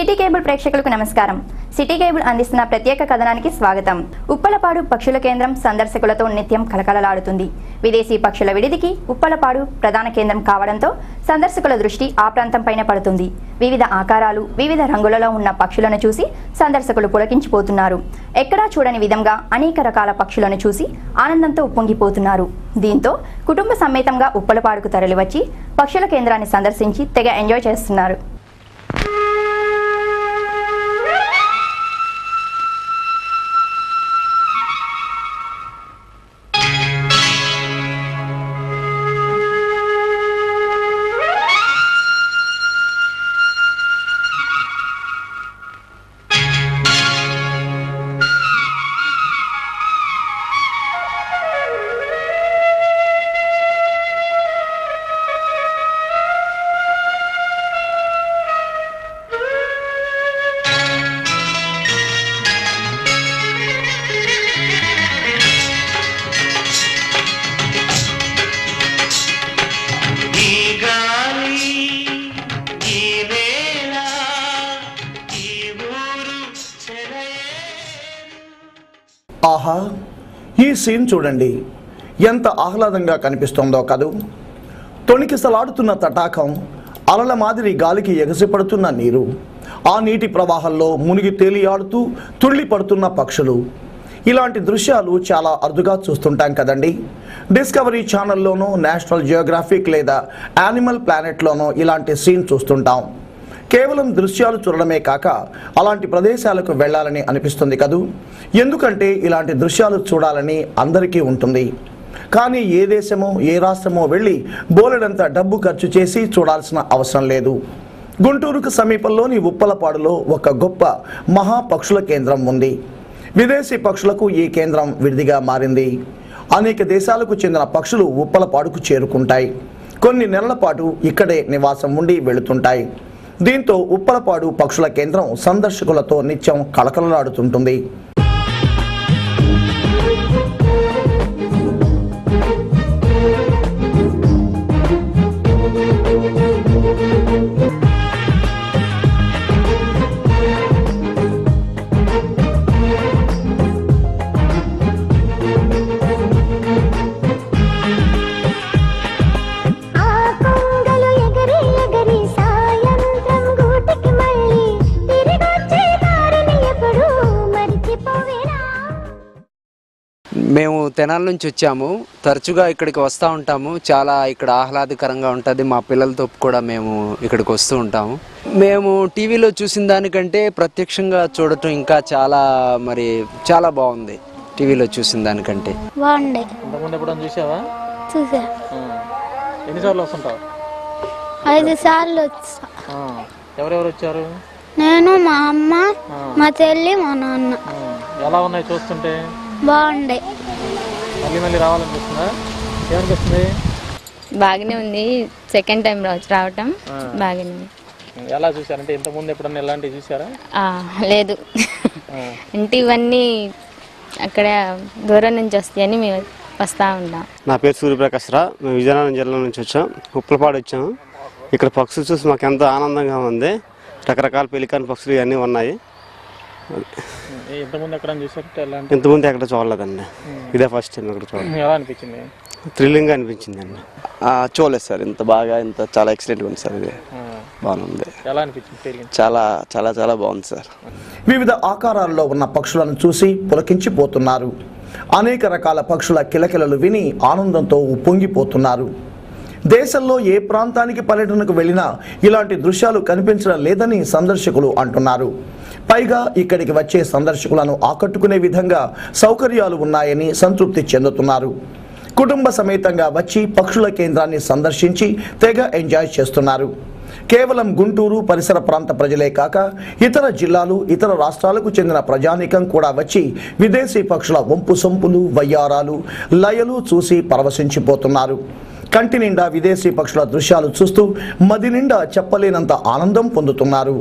City cable ప్రేక్షకులకు నమస్కారం. City cable అందిస్తున్న ప్రత్యేక కథనానికి స్వాగతం. ఉప్పలపాడు పక్షుల కేంద్రం సందర్శకులతో నిత్యం కలకలలాడుతుంది. విదేశీ పక్షుల విడిదికి ఉప్పలపాడు ప్రధాన కేంద్రం కావడంతో సందర్శకుల దృష్టి ఆ ప్రాంతంపైన పడుతుంది. వివిధ ఆకారాలు, వివిధ రంగులలో ఉన్న పక్షులను చూసి సందర్శకులు పులకించిపోతున్నారు. ఎక్కడా చూడని విధంగా అనేక రకాల పక్షులను చూసి ఆనందంతో ఉప్పొంగిపోతున్నారు. దీంతో కుటుంబ సమేతంగా ఉప్పలపాడుకు తరలివచ్చి పక్షుల కేంద్రాన్ని సందర్శించి తెగ ఎంజాయ్ చేస్తున్నారు. ఆహా, ఈ సీన్ చూడండి, ఎంత ఆహ్లాదంగా కనిపిస్తోందో కదూ. తొణికిసలాడుతున్న తటాకం, అలల మాదిరి గాలికి ఎగసిపడుతున్న నీరు, ఆ నీటి ప్రవాహంలో మునిగి తేలియాడుతూ తుళ్ళి పడుతున్న పక్షులు, ఇలాంటి దృశ్యాలు చాలా అరుదుగా చూస్తుంటాం కదండి. డిస్కవరీ ఛానల్లోనూ, నేషనల్ జియోగ్రఫిక్ లేదా యానిమల్ ప్లానెట్లోనూ ఇలాంటి సీన్ చూస్తుంటాం. కేవలం దృశ్యాలు చూడడమే కాక అలాంటి ప్రదేశాలకు వెళ్ళాలని అనిపిస్తుంది కదూ. ఎందుకంటే ఇలాంటి దృశ్యాలు చూడాలని అందరికీ ఉంటుంది. కానీ ఏ దేశమో ఏ రాష్ట్రమో వెళ్ళి బోలెడంత డబ్బు ఖర్చు చేసి చూడాల్సిన అవసరం లేదు. గుంటూరుకు సమీపంలోని ఉప్పలపాడులో ఒక గొప్ప మహాపక్షుల కేంద్రం ఉంది. విదేశీ పక్షులకు ఈ కేంద్రం విడిదిగా మారింది. అనేక దేశాలకు చెందిన పక్షులు ఉప్పలపాడుకు చేరుకుంటాయి. కొన్ని నెలల పాటు ఇక్కడే నివాసం ఉండి వెళుతుంటాయి. దీంతో ఉప్పలపాడు పక్షుల కేంద్రం సందర్శకులతో నిత్యం కళకళలాడుతుంటుంది. మేము తెనాల నుంచి వచ్చాము. తరచుగా ఇక్కడికి వస్తూ ఉంటాము. చాలా ఇక్కడ ఆహ్లాదకరంగా ఉంటుంది. మా పిల్లలతో కూడా మేము ఇక్కడికి వస్తూ ఉంటాము. మేము టీవీలో చూసిన దానికంటే ప్రత్యక్షంగా చూడటం ఇంకా చాలా బాగుంది. టీవీలో చూసిన దానికంటే బాగుంది. చూసావా? చూసా. ఎన్నిసార్లు వస్తుంటావు? 5 సార్లు వచ్చా. ఎవరెవరు వచ్చారు? నేను, మా అమ్మ, మా చెల్లి, మా నాన్న. ఎలా ఉన్నాయి చూస్తుంటే? బాగుంది. మళ్ళీ రావాలనిపిస్తుందా? ఏమనిపిస్తుంది? బాగానే ఉంది. సెకండ్ టైం రావటం బాగానే ఉంది. ఎలా చూసారంటే ఇంతకుముందు ఎప్పుడన్నా ఇలాంటివి చూసారా? లేదు. అంటే ఇవన్నీ అక్కడ దూరం నుంచి వస్తాయని మేము వస్తూ ఉంటాం. నా పేరు సూర్యప్రకాశ్రావు. మేము విజయనగరం జిల్లా నుంచి వచ్చాం. ఉప్పలపాడు వచ్చాము. ఇక్కడ పక్షులు చూసి మాకు ఎంతో ఆనందంగా ఉంది. రకరకాల పెలికాని పక్షులు ఇవన్నీ ఉన్నాయి. ఇంతకుముందు ఎక్కడ చూడలేదండి. ఇదే ఫస్ట్ టైం ఇక్కడ చూడాలి. ఎలా అనిపించింది? థ్రిల్లింగ్గా అనిపించిందండి. చూడలేదు సార్, ఇంత బాగా చాలా ఎక్సలెంట్గా ఉంది సార్. ఇది బాగుంది. ఎలా అనిపించింది? చాలా చాలా చాలా బాగుంది సార్. వివిధ ఆకారాల్లో ఉన్న పక్షులను చూసి పులకించిపోతున్నారు. అనేక రకాల పక్షుల కిలకిలలు విని ఆనందంతో ఉప్పొంగిపోతున్నారు. దేశంలో ఏ ప్రాంతానికి పర్యటనకు వెళ్ళినా ఇలాంటి దృశ్యాలు కనిపించడం లేదని సందర్శకులు అంటున్నారు. పైగా ఇక్కడికి వచ్చే సందర్శకులను ఆకట్టుకునే విధంగా సౌకర్యాలు ఉన్నాయని సంతృప్తి చెందుతున్నారు. కుటుంబ సమేతంగా వచ్చి పక్షుల కేంద్రాన్ని సందర్శించి తెగ ఎంజాయ్ చేస్తున్నారు. కేవలం గుంటూరు పరిసర ప్రాంత ప్రజలే కాక ఇతర జిల్లాలు, ఇతర రాష్ట్రాలకు చెందిన ప్రజానీకం కూడా వచ్చి విదేశీ పక్షుల వంపు సొంపులు, వయ్యారాలు, లయలు చూసి పరవశించిపోతున్నారు. కంటి నిండా విదేశీ పక్షుల దృశ్యాలు చూస్తూ మది నిండా చెప్పలేనంత ఆనందం పొందుతున్నారు.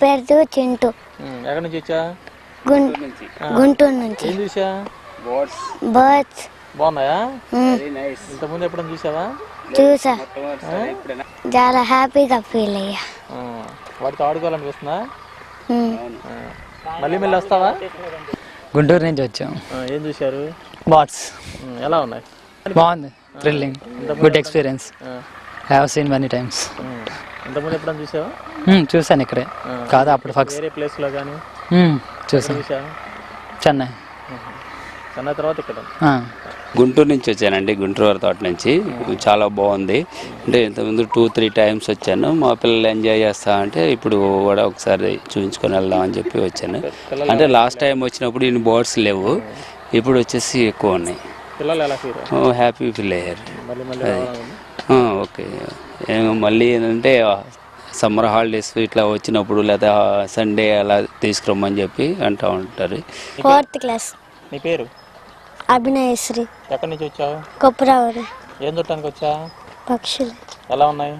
పేరు చింటూ. ఎక్కడి నుంచి వచ్చా? గుంటూరు నుంచి. ఏం చూసా? బర్డ్స్ బాగున్నాయా? ఇంతకుముందు ఎప్పుడైనా చూసావా? చూసా, చాలా హ్యాపీగా ఫీల్ అయ్యా. వాటితో ఆడుకోవాలనిపిస్తుందా? మళ్ళీ మళ్ళీ వస్తావా? గుంటూరు నుంచి వచ్చాం. ఏం చూశారు? బర్డ్స్ ఎలా ఉన్నాయి? బాగుంది, thrilling, good experience. Have seen many times. ఇంతకుముందు ఎప్పుడైనా చూసావా? చూసాను ఇక్కడే కాదు, అప్పుడు వేరే ప్లేస్లో కానీ చూసాను. చెన్నై. చెన్నై తర్వాత ఇక్కడ. గుంటూరు నుంచి వచ్చానండి, గుంటూరు వారి తోట నుంచి. చాలా బాగుంది. అంటే ఇంతకుముందు 2-3 టైమ్స్ వచ్చాను. మా పిల్లలు ఎంజాయ్ చేస్తా అంటే ఇప్పుడు కూడా ఒకసారి చూపించుకొని వెళ్దాం అని చెప్పి వచ్చాను. అంటే లాస్ట్ టైం వచ్చినప్పుడు ఇన్ని బర్డ్స్ లేవు, ఇప్పుడు వచ్చేసి ఎక్కువ ఉన్నాయి. హ్యాపీ ఫీల్ అయ్యారు. ఓకే. మళ్ళీ ఏంటంటే సమ్మర్ హాలిడేస్ ఇట్లా వచ్చినప్పుడు లేదా సండే అలా తీసుకురమ్మని చెప్పి అంటూ ఉంటారు. 4th class. నీ పేరు? అభినయశ్రీ. ఎక్కడి నుంచి వచ్చావు? కొప్పరావరి. ఏం చూడటానికి వచ్చా? పక్షులు. ఎలా ఉన్నాయి?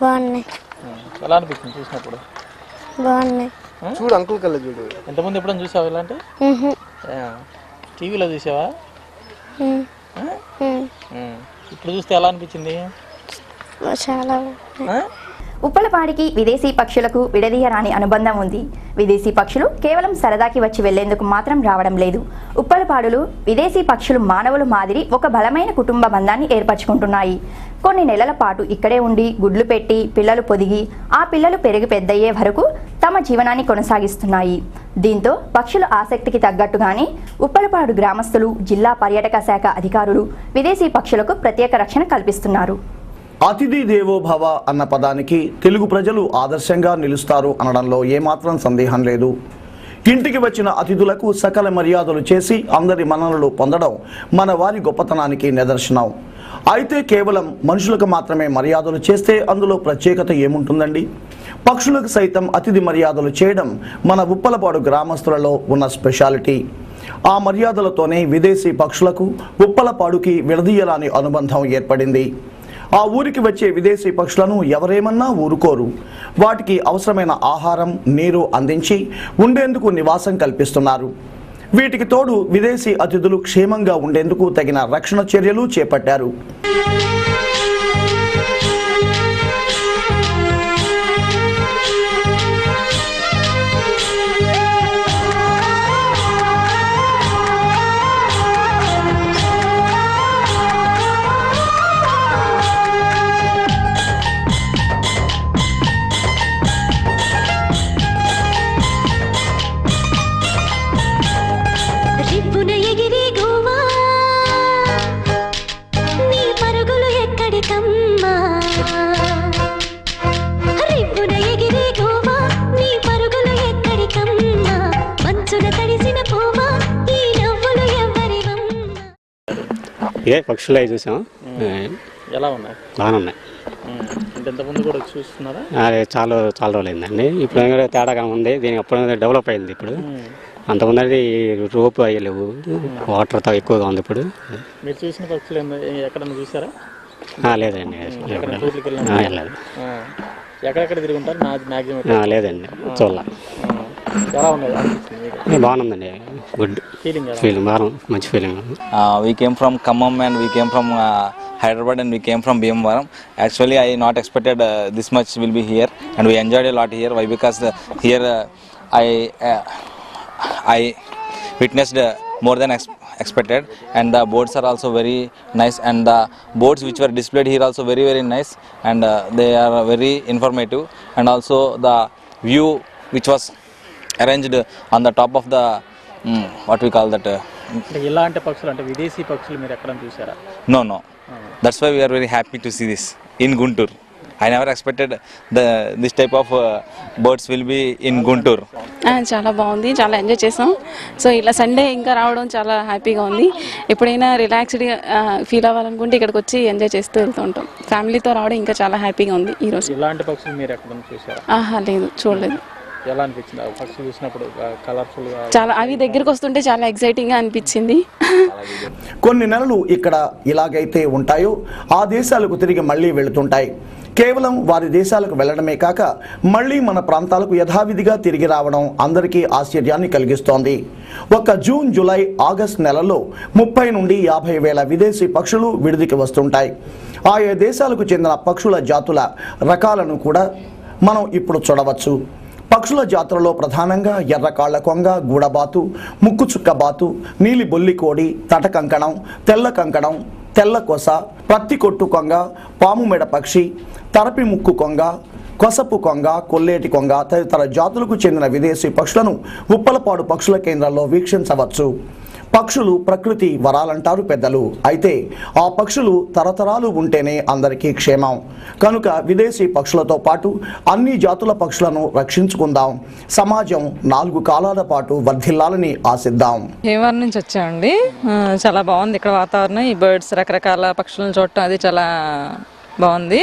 బాగున్నాయి. ఎలా అనిపించింది చూసినప్పుడు? బాగున్నాయి. చూడు అంకుల్ కల్లా చూడు. ఎంతమంది ఎప్పుడైనా చూసావా ఇలాంటి? టీవీలో చూసావా? ఇప్పుడు చూస్తే ఎలా అనిపించింది? చాలా. ఉప్పలపాడికి విదేశీ పక్షులకు విడదీయరాని అనుబంధం ఉంది. విదేశీ పక్షులు కేవలం సరదాకి వచ్చి వెళ్లేందుకు మాత్రం రావడం లేదు. ఉప్పలపాడులు విదేశీ పక్షులు మానవుల మాదిరి ఒక బలమైన కుటుంబ బంధాన్ని ఏర్పరచుకుంటున్నాయి. కొన్ని నెలల పాటు ఇక్కడే ఉండి గుడ్లు పెట్టి పిల్లలు పొదిగి ఆ పిల్లలు పెరిగి పెద్దయ్యే వరకు తమ జీవనాన్ని కొనసాగిస్తున్నాయి. దీంతో పక్షుల ఆసక్తికి తగ్గట్టుగానే ఉప్పలపాడు గ్రామస్తులు, జిల్లా పర్యాటక శాఖ అధికారులు విదేశీ పక్షులకు ప్రత్యేక రక్షణ కల్పిస్తున్నారు. అతిథి దేవోభవ అన్న పదానికి తెలుగు ప్రజలు ఆదర్శంగా నిలుస్తారు అనడంలో ఏమాత్రం సందేహం లేదు. ఇంటికి వచ్చిన అతిథులకు సకల మర్యాదలు చేసి అందరి మన్ననలు పొందడం మన వారి గొప్పతనానికి నిదర్శనం. అయితే కేవలం మనుషులకు మాత్రమే మర్యాదలు చేస్తే అందులో ప్రత్యేకత ఏముంటుందండి? పక్షులకు సైతం అతిథి మర్యాదలు చేయడం మన ఉప్పలపాడు గ్రామస్తులలో ఉన్న స్పెషాలిటీ. ఆ మర్యాదలతోనే విదేశీ పక్షులకు ఉప్పలపాడుకి విడదీయరాని అనుబంధం ఏర్పడింది. ఆ ఊరికి వచ్చే విదేశీ పక్షులను ఎవరేమన్నా ఊరుకోరు. వాటికి అవసరమైన ఆహారం, నీరు అందించి ఉండేందుకు నివాసం కల్పిస్తున్నారు. వీటికి తోడు విదేశీ అతిథులు క్షేమంగా ఉండేందుకు తగిన రక్షణ చర్యలు చేపట్టారు. ఇదే పక్షులు అవి చూసాం. ఎలా ఉన్నాయి? బాగానే ఉన్నాయి. ఇంతకుముందు కూడా చూస్తున్నారా? చాలా రోజులు అయిందండి. ఇప్పుడు తేడాగా ఉంది. దీనికి అప్పుడు డెవలప్ అయింది. ఇప్పుడు అంతకుముందు అది రోపు అయ్యలేవు, వాటర్తో ఎక్కువగా ఉంది. ఇప్పుడు మీరు చూసిన పక్షులు ఎక్కడన్నా చూసారా? లేదండి, వెళ్ళలేదు. ఎక్కడెక్కడ తిరిగి ఉంటారు? లేదండి, చూడాల. ఎలా ఉన్నాయి? బాగుందండి, గుడ్ ఫీలింగ్, బాగా మంచి feeling. We came from Khammam and we came from Hyderabad and we came from Bhimavaram. Actually, I not expected this much will be here, and we enjoyed a lot here. Why? Because here I witnessed more than expected, and the boats are also very nice, and the boats which were displayed here also very nice, and they are very informative, and also the view which was arranged on the top of the what we call that. ఇలాంటి పక్షులు అంటే విదేశీ పక్షులు మీరు ఎక్కడ చూసారా? No. That's why we are very happy to see this in Guntur. I never expected this type of birds will be in Guntur. చాలా బాగుంది, చాలా ఎంజాయ్ చేసాం. సో ఇలా సండే ఇంకా రావడం చాలా హ్యాపీగా ఉంది. ఎప్పుడైనా రిలాక్స్డ్గా ఫీల్ అవ్వాలనుకుంటే ఇక్కడికి వచ్చి ఎంజాయ్ చేస్తూ వెళ్తూ ఉంటాం. ఫ్యామిలీతో రావడం ఇంకా చాలా హ్యాపీగా ఉంది ఈరోజు. ఇలాంటి పక్షులు మీరు ఎక్కడ చూసారా? లేదు, చూడలేదు. ఎలా అనిపించింది పక్షులు చూసినప్పుడు? కలర్ఫుల్ గా చాలా, అవి దగ్గరకు వస్తుంటే చాలా ఎక్సైటింగ్ గా అనిపించింది. కొన్ని నెలలు ఇక్కడ ఇలాగైతే ఉంటాయో ఆ దేశాలకు తిరిగి మళ్ళీ వెళుతుంటాయి. కేవలం వారి దేశాలకు వెళ్లడమే కాక మళ్లీ మన ప్రాంతాలకు యథావిధిగా తిరిగి రావడం అందరికీ ఆశ్చర్యాన్ని కలిగిస్తోంది. ఒక్క జూన్, జూలై, ఆగస్టు నెలలో 30 నుండి 50 వేల విదేశీ పక్షులు విడిదికి వస్తుంటాయి. ఆయా దేశాలకు చెందిన పక్షుల జాతుల రకాలను కూడా మనం ఇప్పుడు చూడవచ్చు. పక్షుల జాతులలో ప్రధానంగా ఎర్రకాళ్ల కొంగ, గూడబాతు, ముక్కుచుక్క బాతు, నీలి బొల్లి కోడి, తట కంకణం, తెల్ల కంకణం, తెల్ల కొస, ప్రత్తి కొట్టు కొంగ, పాము మెడ పక్షి, తరపి ముక్కు కొంగ, కొసపు కొంగ, కొల్లేటి కొంగ తదితర జాతులకు చెందిన విదేశీ పక్షులను ఉప్పలపాడు పక్షుల కేంద్రంలో వీక్షించవచ్చు. పక్షులు ప్రకృతి వరాలంటారు పెద్దలు. అయితే ఆ పక్షులు తరతరాలు ఉంటేనే అందరికీ క్షేమం. కనుక విదేశీ పక్షులతో పాటు అన్ని జాతుల పక్షులను రక్షించుకుందాం. సమాజం 4 కాలాల పాటు వర్ధిల్లాలని ఆశిద్దాం. భీమవరం నుంచి వచ్చామండి. చాలా బాగుంది ఇక్కడ వాతావరణం. ఈ బర్డ్స్ రకరకాల పక్షులను చూడటం అది చాలా బాగుంది.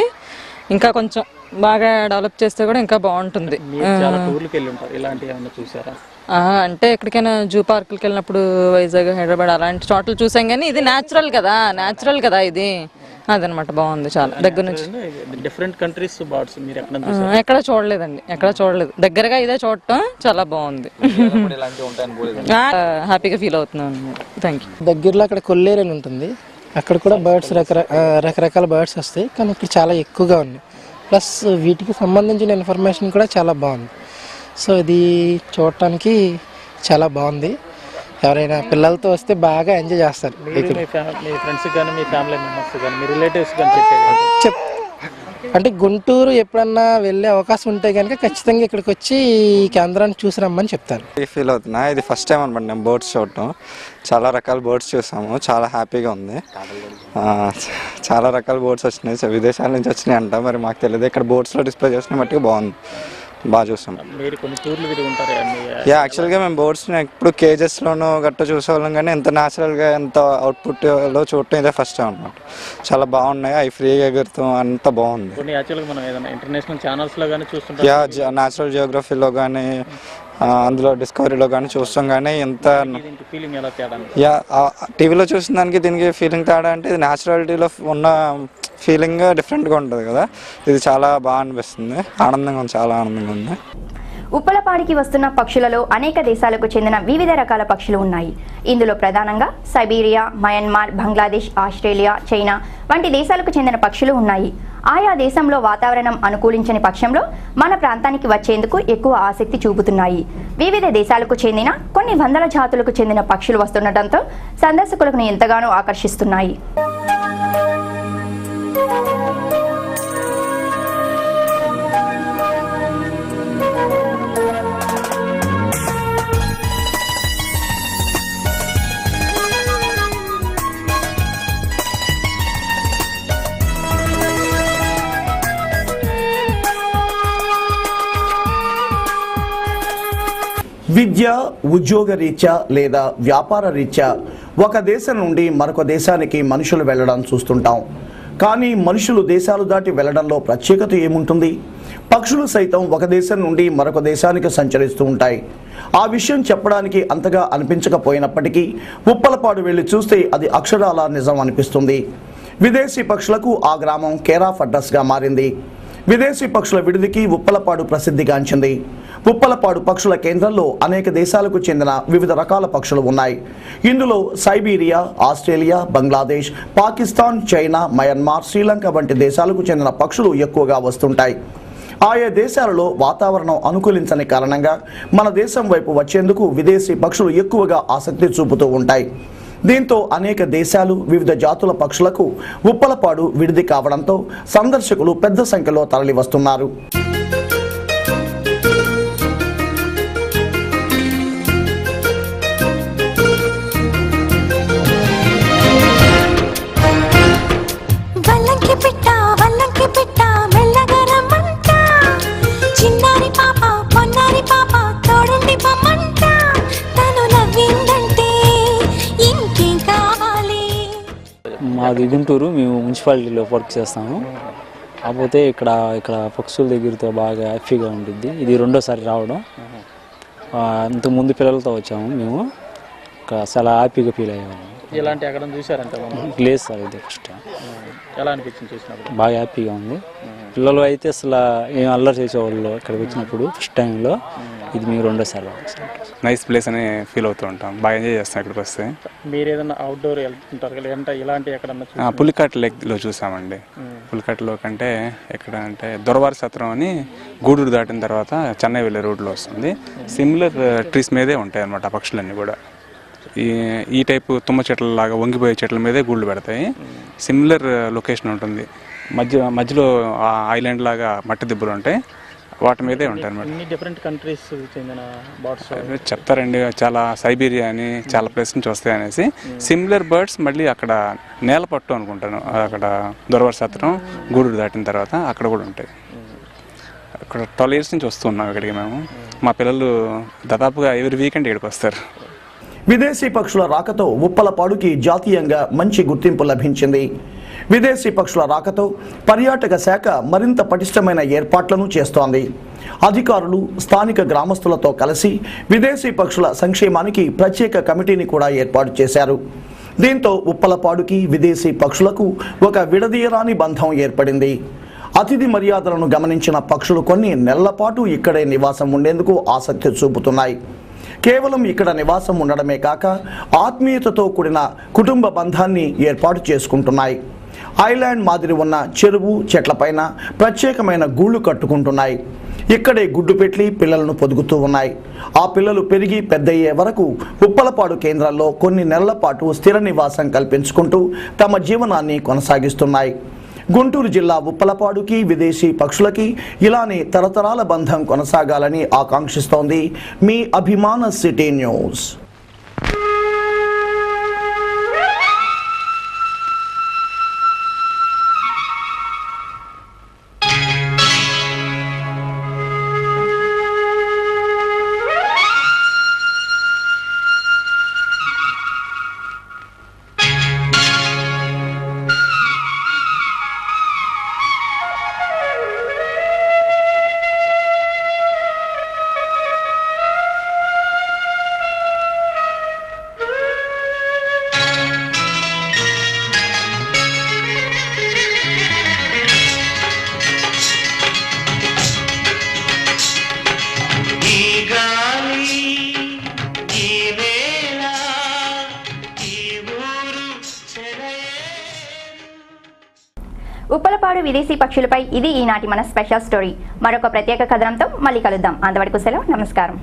ఇంకా కొంచెం బాగా డెవలప్ చేస్తే కూడా ఇంకా బాగుంటుంది. అంటే ఎక్కడికైనా జూ పార్కులకి వెళ్ళినప్పుడు వైజాగ్, హైదరాబాద్ అలాంటి చోట్ల చూసాం, కానీ ఇది న్యాచురల్ కదా ఇది. అదనమాట బాగుంది చాలా దగ్గర నుంచి. డిఫరెంట్ కంట్రీస్ బర్డ్స్ మీరు ఎక్కడ చూడలేదండి, దగ్గరగా ఇదే చూడటం చాలా బాగుంది. హ్యాపీగా ఫీల్ అవుతున్నాను. Thank you. దగ్గరలో అక్కడ కొల్లేరు అని ఉంటుంది, అక్కడ కూడా బర్డ్స్ రకరకాల బర్డ్స్ వస్తాయి, కానీ ఇక్కడ చాలా ఎక్కువగా ఉన్నాయి. ప్లస్ వీటికి సంబంధించిన ఇన్ఫర్మేషన్ కూడా చాలా బాగుంది. సో ఇది చూడటానికి చాలా బాగుంది. ఎవరైనా పిల్లలతో వస్తే బాగా ఎంజాయ్ చేస్తారు. అంటే గుంటూరు ఎప్పుడన్నా వెళ్ళే అవకాశం ఉంటే కనుక ఖచ్చితంగా ఇక్కడికి వచ్చి ఈ కేంద్రాన్ని చూసి రమ్మని చెప్తాను. ఫీల్ అవుతున్నా. ఇది ఫస్ట్ టైం అనమాట నేను బర్డ్స్ చూడటం. చాలా రకాల బర్డ్స్ చూసాము, చాలా హ్యాపీగా ఉంది. చాలా రకాల బర్డ్స్ వచ్చినాయి, విదేశాల నుంచి వచ్చినాయి అంట, మరి మాకు తెలియదు. ఇక్కడ బర్డ్స్లో డిస్ప్లే చేసిన మట్టుకు బాగుంది, బాగా చూస్తాం. యాక్చువల్గా మేము బర్డ్స్ని ఎప్పుడు కేజెస్లోనూ గట్ట చూసేవాళ్ళం, కానీ ఎంత న్యాచురల్గా ఎంత అవుట్పుట్లో చూడటం ఇదే ఫస్ట్ టైం అనమాట. చాలా బాగున్నాయి, అవి ఫ్రీగా ఎగురుతాం, అంత బాగుంది. న్యాచురల్ జియోగ్రఫీలో కానీ అందులో డిస్కవరీలో కానీ చూస్తాం, కానీ ఎంత టీవీలో చూసిన దానికి దీనికి ఫీలింగ్ తేడా అంటే ఇది న్యాచురాలిటీలో ఉన్న ఫీలింగ్ డిఫరెంట్గా ఉంటుంది కదా. ఇది చాలా బాగా అనిపిస్తుంది, ఆనందంగా ఉంది, చాలా ఆనందంగా ఉంది. ఉప్పలపాడికి వస్తున్న పక్షులలో అనేక దేశాలకు చెందిన వివిధ రకాల పక్షులు ఉన్నాయి. ఇందులో ప్రధానంగా Siberia, Myanmar, Bangladesh, Australia, China వంటి దేశాలకు చెందిన పక్షులు ఉన్నాయి. ఆయా దేశంలో వాతావరణం అనుకూలించని పక్షంలో మన ప్రాంతానికి వచ్చేందుకు ఎక్కువ ఆసక్తి చూపుతున్నాయి. వివిధ దేశాలకు చెందిన కొన్ని వందల జాతులకు చెందిన పక్షులు వస్తుండటంతో సందర్శకులను ఎంతగానో ఆకర్షిస్తున్నాయి. విద్య, ఉద్యోగ రీత్యా లేదా వ్యాపార రీత్యా ఒక దేశం నుండి మరొక దేశానికి మనుషులు వెళ్ళడం చూస్తుంటాం. కానీ మనుషులు దేశాలు దాటి వెళ్ళడంలో ప్రత్యేకత ఏముంటుంది? పక్షులు సైతం ఒక దేశం నుండి మరొక దేశానికి సంచరిస్తూ ఉంటాయి. ఆ విషయం చెప్పడానికి అంతగా అనిపించకపోయినప్పటికీ ఉప్పలపాడు వెళ్ళి చూస్తే అది అక్షరాల నిజం అనిపిస్తుంది. విదేశీ పక్షులకు ఆ గ్రామం కేర్ ఆఫ్ అడ్రస్గా మారింది. విదేశీ పక్షుల విడిదికి ఉప్పలపాడు ప్రసిద్ధిగాంచింది. ఉప్పలపాడు పక్షుల కేంద్రంలో అనేక దేశాలకు చెందిన వివిధ రకాల పక్షులు ఉన్నాయి. ఇందులో Siberia, Australia, Bangladesh, Pakistan, China, Myanmar, Sri Lanka వంటి దేశాలకు చెందిన పక్షులు ఎక్కువగా వస్తుంటాయి. ఆయా దేశాలలో వాతావరణం అనుకూలించని కారణంగా మన దేశం వైపు వచ్చేందుకు విదేశీ పక్షులు ఎక్కువగా ఆసక్తి చూపుతూ ఉంటాయి. దీంతో అనేక దేశాలు, వివిధ జాతుల పక్షులకు ఉప్పలపాడు విడిది కావడంతో సందర్శకులు పెద్ద సంఖ్యలో తరలి వస్తున్నారు. మాది గుంటూరు, మేము మున్సిపాలిటీలో వర్క్ చేస్తాము. కాకపోతే ఇక్కడ పక్షుల దగ్గరతో బాగా హ్యాపీగా ఉంటుంది. ఇది రెండోసారి రావడం. ఇంతకుముందు పిల్లలతో వచ్చాము మేము. చాలా హ్యాపీగా ఫీల్ అయ్యేవాళ్ళం. ఇలాంటి ఎక్కడ చూసారంటే లేదు సార్, ఇది ఫస్ట్ టైం. ఎలా అనిపించింది చూసినప్పుడు? బాగా హ్యాపీగా ఉంది. పిల్లలు అయితే అసలు ఏం అల్లరి చేసేవాళ్ళు ఇక్కడికి వచ్చినప్పుడు ఫస్ట్ టైంలో. ఇది మీరు రెండోసారి నైస్ ప్లేస్ అని ఫీల్ అవుతూ ఉంటాం. బాగా ఎంజాయ్ చేస్తాం ఇక్కడికి వస్తే. మీరు ఏదైనా అవుట్డోర్ వెళ్తుంటారు కదా, అంటే ఇలాంటి ఎక్కడన్నా? పులికాట్ లేక్లో చూసామండి. పులికాట్లో కంటే ఎక్కడ అంటే దొరవారి సత్రం అని గూడూరు దాటిన తర్వాత చెన్నై వెళ్ళే రోడ్లో వస్తుంది. సిమిలర్ ట్రీస్ మీదే ఉంటాయి అన్నమాట ఆ పక్షులన్నీ కూడా. ఈ టైపు తుమ్మ చెట్ల లాగా వంగిపోయే చెట్ల మీదే గూళ్ళు పెడతాయి. సిమిలర్ లొకేషన్ ఉంటుంది. మధ్యలో ఐలాండ్ లాగా మట్టి దిబ్బలు ఉంటాయి, వాటి మీదే ఉంటాయి అన్నమాట. డిఫరెంట్ కంట్రీస్ చెందిన బర్డ్స్ చెప్తారండి, చాలా సైబీరియా అని చాలా ప్లేస్ నుంచి వస్తాయి అనేసి. సిమిలర్ బర్డ్స్ మళ్ళీ అక్కడ నేల పట్టు అనుకుంటాను, అక్కడ దొరవారి సత్రం గూడూరు దాటిన తర్వాత అక్కడ కూడా ఉంటాయి. అక్కడ 12 years నుంచి వస్తున్నాం ఇక్కడికి మేము. మా పిల్లలు దాదాపుగా ఎవ్రీ వీకెండ్ ఇక్కడికి వస్తారు. విదేశీ పక్షుల రాకతో ఉప్పలపాడుకి జాతీయంగా మంచి గుర్తింపు లభించింది. విదేశీ పక్షుల రాకతో పర్యాటక శాఖ మరింత పటిష్టమైన ఏర్పాట్లను చేస్తోంది. అధికారులు స్థానిక గ్రామస్తులతో కలిసి విదేశీ పక్షుల సంక్షేమానికి ప్రత్యేక కమిటీని కూడా ఏర్పాటు చేశారు. దీంతో ఉప్పలపాడుకి విదేశీ పక్షులకు ఒక విడదీయరాని బంధం ఏర్పడింది. అతిథి మర్యాదలను గమనించిన పక్షులు కొన్ని నెలల పాటు ఇక్కడే నివాసం ఉండేందుకు ఆసక్తి చూపుతున్నాయి. కేవలం ఇక్కడ నివాసం ఉండడమే కాక ఆత్మీయతతో కూడిన కుటుంబ బంధాన్ని ఏర్పాటు చేసుకుంటున్నాయి. ఐలాండ్ మాదిరి ఉన్న చెరువు చెట్లపైన ప్రత్యేకమైన గూళ్ళు కట్టుకుంటున్నాయి. ఇక్కడే గుడ్డు పెట్టి పిల్లలను పొదుగుతూ ఉన్నాయి. ఆ పిల్లలు పెరిగి పెద్దయ్యే వరకు ఉప్పలపాడు కేంద్రాల్లో కొన్ని నెలల పాటు స్థిర నివాసం కల్పించుకుంటూ తమ జీవనాన్ని కొనసాగిస్తున్నాయి. గుంటూరు జిల్లా ఉప్పలపాడుకి విదేశీ పక్షులకి ఇలానే తరతరాల బంధం కొనసాగాలని ఆకాంక్షిస్తోంది మీ అభిమాన సిటీ న్యూస్. ఉప్పలపాడు విదేశీ పక్షులపై ఇది ఈనాటి మన స్పెషల్ స్టోరీ. మరొక ప్రత్యేక కథనంతో మళ్ళీ కలుద్దాం. అంతవరకు సెలవు, నమస్కారం.